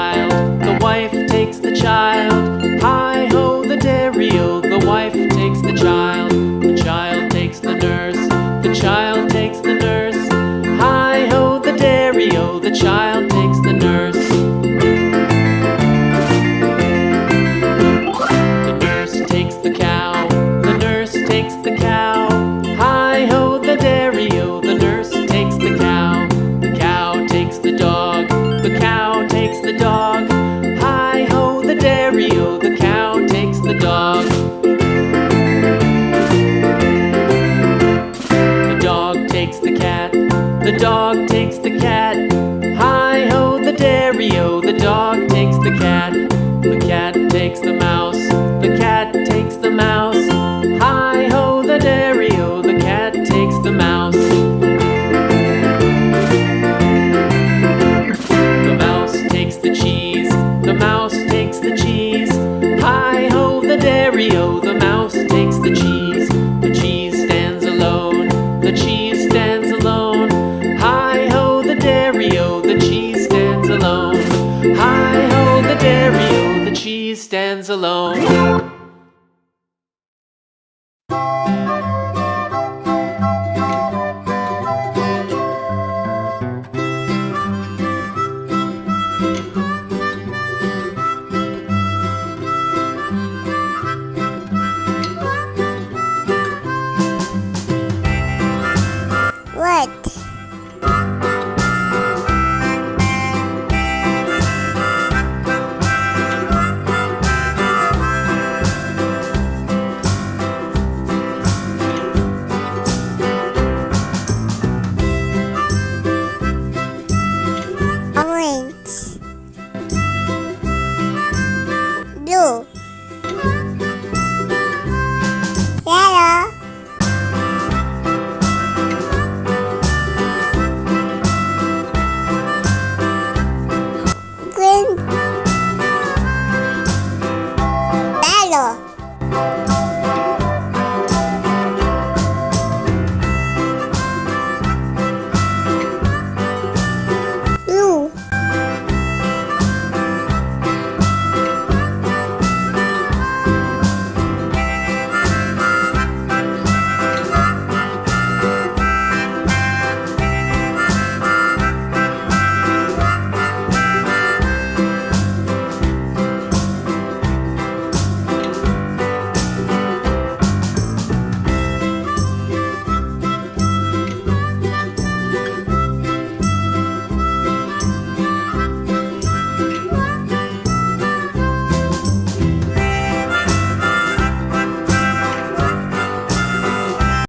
child, the wife takes the child. Hi-ho, the dairy-o, the wife takes the child takes the nurse, the child takes the nurse. Hi-ho, the dairy-o, the child takes the nurse. The nurse takes the cow, the nurse takes the cow. Hi-ho, the dairy-o, the nurse takes the cow. The cow takes the dog, the cow takes the dog. Hi-ho, the dairy-o, the cow takes the dog. The dog takes the cat, the dog takes the cat. Hi-ho, the dairy-o, the dog takes the cat. The cat takes the mouse, the cat takes the mouse. Hi-ho, the dairy-o, the cat takes the mouse. The mouse takes the cheese, the mouse takes the cheese. Hi-ho, the dairy-o, the mouse takes the cheese. The cheese stands alone, the cheese stands alone. Hi-ho, the dairy-o, the cheese stands alone. Hi-ho, the dairy-o, the cheese stands alone.